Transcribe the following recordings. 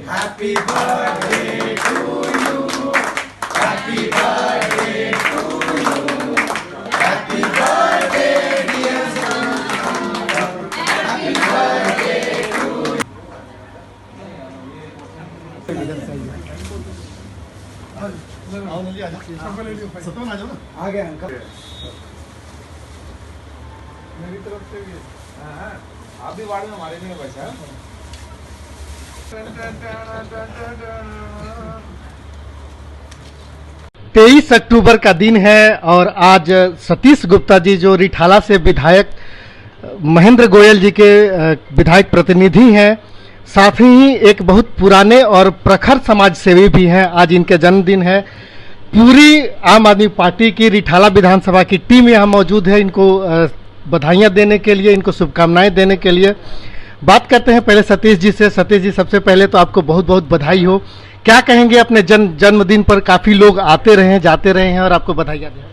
Happy birthday to you. Happy birthday to you. Happy birthday dear Sangeeta. Happy birthday to you. आ गए uncle. मेरी तरफ से भी आप भी वार्ड में हमारे नहीं बचा। 23 अक्टूबर का दिन है और आज सतीश गुप्ता जी जो रिठाला से विधायक महेंद्र गोयल जी के विधायक प्रतिनिधि हैं, साथ ही एक बहुत पुराने और प्रखर समाज सेवी भी हैं। आज इनके जन्मदिन है। पूरी आम आदमी पार्टी की रिठाला विधानसभा की टीम यहाँ मौजूद है इनको बधाइयाँ देने के लिए, इनको शुभकामनाएं देने के लिए। बात करते हैं पहले सतीश जी से। सतीश जी, सबसे पहले तो आपको बहुत बहुत बधाई हो। क्या कहेंगे अपने जन्मदिन पर? काफ़ी लोग आते रहे हैं, जाते रहे हैं और आपको बधाइयाँ दें।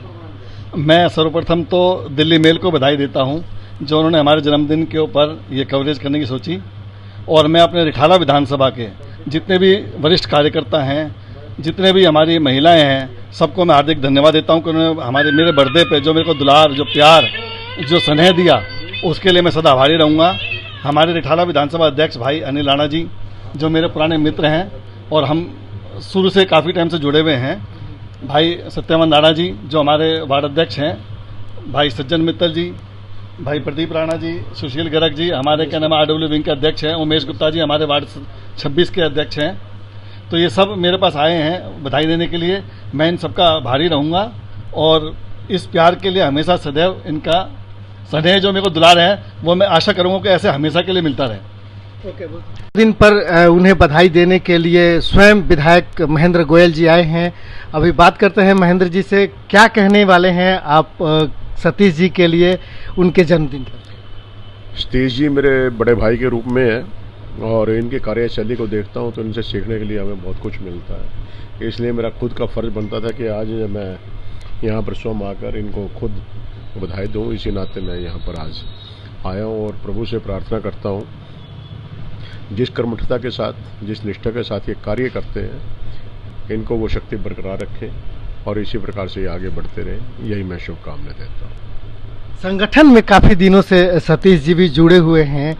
मैं सर्वप्रथम तो दिल्ली मेल को बधाई देता हूं जो उन्होंने हमारे जन्मदिन के ऊपर ये कवरेज करने की सोची। और मैं अपने रिठाला विधानसभा के जितने भी वरिष्ठ कार्यकर्ता हैं, जितने भी हमारी महिलाएं हैं, सबको मैं हार्दिक धन्यवाद देता हूं कि उन्होंने मेरे बर्थडे पे जो मेरे को दुलार, जो प्यार, जो स्नेह दिया, उसके लिए मैं सदा आभारी रहूँगा। हमारे रिठाला विधानसभा अध्यक्ष भाई अनिल राणा जी जो मेरे पुराने मित्र हैं और हम शुरू से काफ़ी टाइम से जुड़े हुए हैं, भाई सत्यमन राणा जी जो हमारे वार्ड अध्यक्ष हैं, भाई सज्जन मित्तल जी, भाई प्रदीप राणा जी, सुशील गर्ग जी हमारे क्या नाम RW विंग के अध्यक्ष हैं, उमेश गुप्ता जी हमारे वार्ड 26 के अध्यक्ष हैं। तो ये सब मेरे पास आए हैं बधाई देने के लिए। मैं इन सबका आभारी रहूँगा और इस प्यार के लिए हमेशा सदैव इनका स्नेह जो मेरे को दुलार है वो मैं आशा करूँगा कि ऐसे हमेशा के लिए मिलता रहे। दिन पर उन्हें बधाई देने के लिए स्वयं विधायक महेंद्र गोयल जी आए हैं। अभी बात करते हैं महेंद्र जी से। क्या कहने वाले हैं आप सतीश जी के लिए उनके जन्मदिन पर? सतीश जी मेरे बड़े भाई के रूप में है और इनके कार्यशैली को देखता हूं तो इनसे सीखने के लिए हमें बहुत कुछ मिलता है। इसलिए मेरा खुद का फर्ज बनता था कि आज मैं यहाँ पर स्वयं आकर इनको खुद बधाई दूँ। इसी नाते मैं यहाँ पर आज आया हूँ और प्रभु से प्रार्थना करता हूँ जिस कर्मठता के साथ, जिस निष्ठा के साथ ये कार्य करते हैं, इनको वो शक्ति बरकरार रखे और इसी प्रकार से ये आगे बढ़ते रहें, यही मैं शुभकामनाएं देता हूँ। संगठन में काफ़ी दिनों से सतीश जी भी जुड़े हुए हैं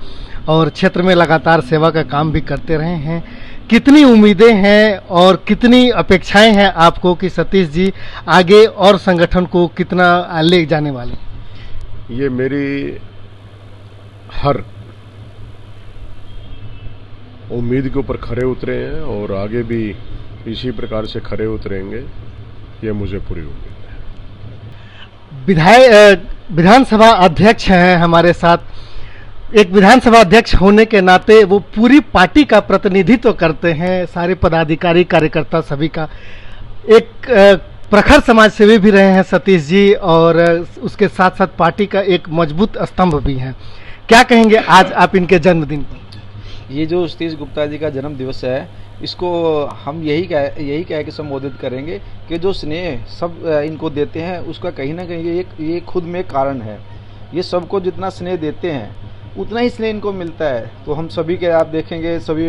और क्षेत्र में लगातार सेवा का काम भी करते रहे हैं। कितनी उम्मीदें हैं और कितनी अपेक्षाएं हैं आपको कि सतीश जी आगे और संगठन को कितना ले जाने वाले? ये मेरी हर उम्मीद के ऊपर खरे उतरे हैं और आगे भी इसी प्रकार से खरे उतरेंगे, ये मुझे पूरी उम्मीद है। विधानसभा अध्यक्ष हैं हमारे साथ। एक विधानसभा अध्यक्ष होने के नाते वो पूरी पार्टी का प्रतिनिधित्व करते हैं, सारे पदाधिकारी कार्यकर्ता सभी का। एक प्रखर समाज सेवी भी रहे हैं सतीश जी और उसके साथ साथ पार्टी का एक मजबूत स्तंभ भी हैं। क्या कहेंगे आज आप इनके जन्मदिन पर? ये जो सतीश गुप्ता जी का जन्म दिवस है, इसको हम यही कह के संबोधित करेंगे कि जो स्नेह सब इनको देते हैं उसका कहीं ना कहीं ये खुद में कारण है। ये सबको जितना स्नेह देते हैं उतना ही स्नेह इनको मिलता है। तो हम सभी के आप देखेंगे सभी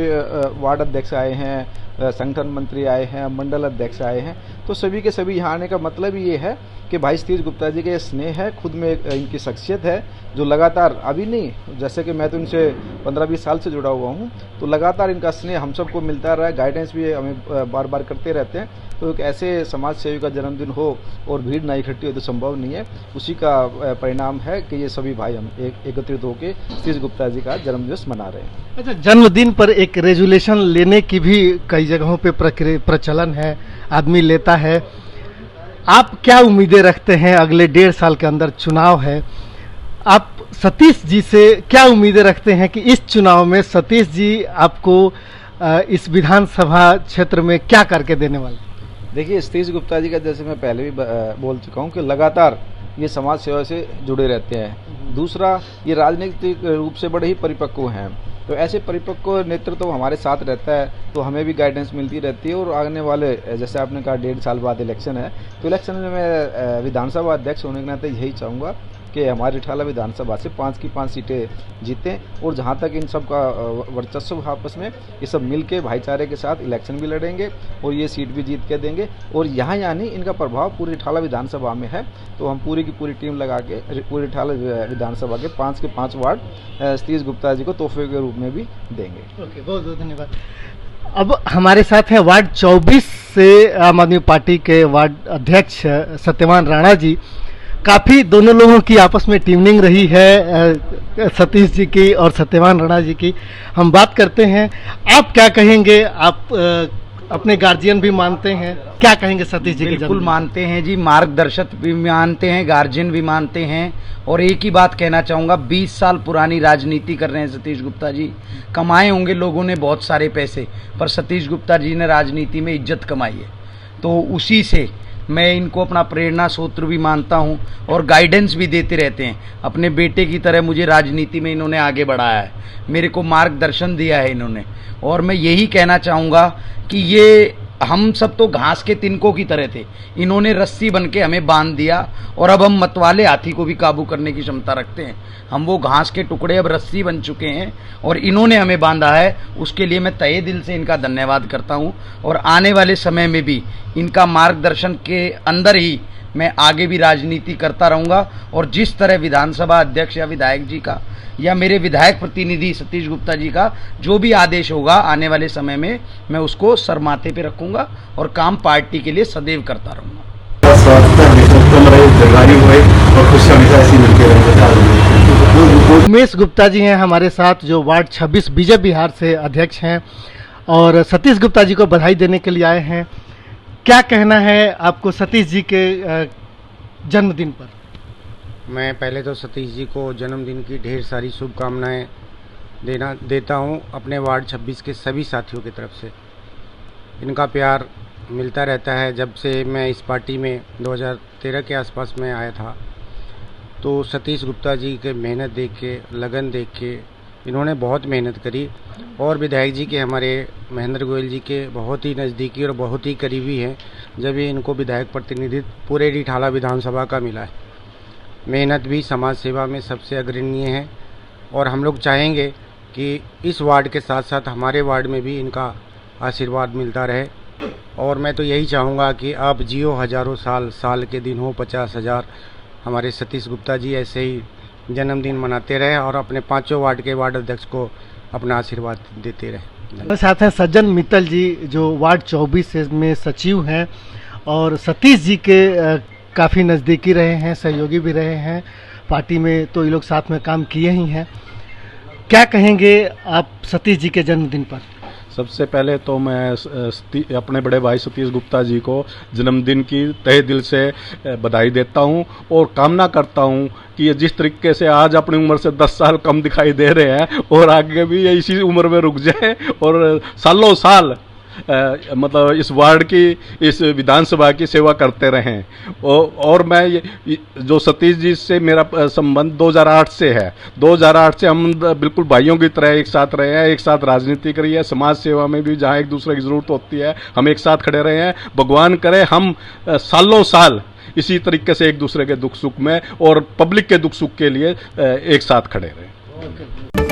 वार्ड अध्यक्ष आए हैं, संगठन मंत्री आए हैं, मंडल अध्यक्ष आए हैं। तो सभी के सभी यहाँ आने का मतलब ये है कि भाई सतीश गुप्ता जी के स्नेह है, खुद में इनकी शख्सियत है जो लगातार, अभी नहीं, जैसे कि मैं तो इनसे 15-20 साल से जुड़ा हुआ हूँ, तो लगातार इनका स्नेह हम सबको मिलता रहा है। गाइडेंस भी हमें बार बार करते रहते हैं। तो एक ऐसे समाज सेवी का जन्मदिन हो और भीड़ ना इकट्ठी हो तो संभव नहीं है। उसी का परिणाम है कि ये सभी भाई हम एकत्रित होकर सतीश गुप्ता जी का जन्मदिवस मना रहे हैं। अच्छा, जन्मदिन पर एक रेजुलेशन लेने की भी कई जगहों पे प्रचलन है, आदमी लेता है। आप क्या उम्मीदें रखते हैं? अगले 1.5 साल के अंदर चुनाव है, आप सतीश जी से क्या उम्मीदें रखते हैं कि इस चुनाव में सतीश जी आपको इस विधानसभा क्षेत्र में क्या करके देने वाले? देखिए, सतीश गुप्ता जी का जैसे मैं पहले भी बोल चुका हूँ कि लगातार ये समाज सेवा से जुड़े रहते हैं। दूसरा, ये राजनीतिक रूप से बड़े ही परिपक्व हैं। तो ऐसे परिपक्व नेतृत्व तो हमारे साथ रहता है, तो हमें भी गाइडेंस मिलती रहती है। और आने वाले, जैसे आपने कहा 1.5 साल बाद इलेक्शन है, तो इलेक्शन में मैं विधानसभा अध्यक्ष होने के नाते यही चाहूँगा कि हमारे रिठाला विधानसभा से 5 की 5 सीटें जीतें, और जहाँ तक इन सब का वर्चस्व आपस में, ये सब मिल के भाईचारे के साथ इलेक्शन भी लड़ेंगे और ये सीट भी जीत के देंगे। और यहाँ यानी इनका प्रभाव पूरी रिठाला विधानसभा में है, तो हम पूरी की पूरी टीम लगा के पूरी रिठाला विधानसभा के 5 वार्ड सतीश गुप्ता जी को तोहफे के रूप में भी देंगे। ओके, बहुत बहुत धन्यवाद। अब हमारे साथ हैं वार्ड 24 से आम आदमी पार्टी के वार्ड अध्यक्ष सत्यवान राणा जी। काफ़ी दोनों लोगों की आपस में टीमिंग रही है, सतीश जी की और सत्यवान राणा जी की। हम बात करते हैं, आप क्या कहेंगे? आप अपने गार्जियन भी मानते हैं, क्या कहेंगे सतीश जी के? बिल्कुल मानते हैं जी, मार्गदर्शक भी मानते हैं, गार्जियन भी मानते हैं। और एक ही बात कहना चाहूँगा, 20 साल पुरानी राजनीति कर रहे हैं सतीश गुप्ता जी। कमाए होंगे लोगों ने बहुत सारे पैसे, पर सतीश गुप्ता जी ने राजनीति में इज्जत कमाई है, तो उसी से मैं इनको अपना प्रेरणा स्रोत भी मानता हूं और गाइडेंस भी देते रहते हैं। अपने बेटे की तरह मुझे राजनीति में इन्होंने आगे बढ़ाया है, मेरे को मार्गदर्शन दिया है इन्होंने। और मैं यही कहना चाहूँगा कि ये हम सब तो घास के तिनकों की तरह थे, इन्होंने रस्सी बन के हमें बांध दिया, और अब हम मतवाले हाथी को भी काबू करने की क्षमता रखते हैं। हम वो घास के टुकड़े अब रस्सी बन चुके हैं और इन्होंने हमें बांधा है, उसके लिए मैं तहे दिल से इनका धन्यवाद करता हूं। और आने वाले समय में भी इनका मार्गदर्शन के अंदर ही मैं आगे भी राजनीति करता रहूँगा, और जिस तरह विधानसभा अध्यक्ष या विधायक जी का या मेरे विधायक प्रतिनिधि सतीश गुप्ता जी का जो भी आदेश होगा आने वाले समय में, मैं उसको सरमाथे पे रखूंगा और काम पार्टी के लिए सदैव करता रहूंगा। उमेश गुप्ता जी हैं हमारे साथ, जो वार्ड 26 विजय विहार से अध्यक्ष हैं, और सतीश गुप्ता जी को बधाई देने के लिए आए हैं। क्या कहना है आपको सतीश जी के जन्मदिन पर? मैं पहले तो सतीश जी को जन्मदिन की ढेर सारी शुभकामनाएं देता हूं अपने वार्ड 26 के सभी साथियों की तरफ से। इनका प्यार मिलता रहता है। जब से मैं इस पार्टी में 2013 के आसपास में आया था, तो सतीश गुप्ता जी के मेहनत देख के, लगन देख के, इन्होंने बहुत मेहनत करी, और विधायक जी के हमारे महेंद्र गोयल जी के बहुत ही नज़दीकी और बहुत ही करीबी हैं, जब ये इनको विधायक प्रतिनिधित्व पूरे रिठाला विधानसभा का मिला है। मेहनत भी समाज सेवा में सबसे अग्रणीय है, और हम लोग चाहेंगे कि इस वार्ड के साथ साथ हमारे वार्ड में भी इनका आशीर्वाद मिलता रहे। और मैं तो यही चाहूँगा कि आप जियो हजारों साल, साल के दिन हो 50,000, हमारे सतीश गुप्ता जी ऐसे ही जन्मदिन मनाते रहे और अपने 5 वार्ड के वार्ड अध्यक्ष को अपना आशीर्वाद देते रहे। साथ हैं सज्जन मित्तल जी, जो वार्ड 24 में सचिव हैं और सतीश जी के काफ़ी नज़दीकी रहे हैं, सहयोगी भी रहे हैं पार्टी में, तो ये लोग साथ में काम किए ही हैं। क्या कहेंगे आप सतीश जी के जन्मदिन पर? सबसे पहले तो मैं अपने बड़े भाई सतीश गुप्ता जी को जन्मदिन की तहे दिल से बधाई देता हूं, और कामना करता हूं कि ये जिस तरीके से आज अपनी उम्र से 10 साल कम दिखाई दे रहे हैं, और आगे भी ये इसी उम्र में रुक जाए और सालों साल मतलब इस वार्ड की, इस विधानसभा की सेवा करते रहें। और मैं जो सतीश जी से मेरा संबंध 2008 से है, 2008 से हम बिल्कुल भाइयों की तरह एक साथ रहे हैं, एक साथ राजनीति करी है, समाज सेवा में भी जहाँ एक दूसरे की जरूरत होती है हम एक साथ खड़े रहे हैं। भगवान करे हम सालों साल इसी तरीके से एक दूसरे के दुख सुख में और पब्लिक के दुख सुख के लिए एक साथ खड़े रहें।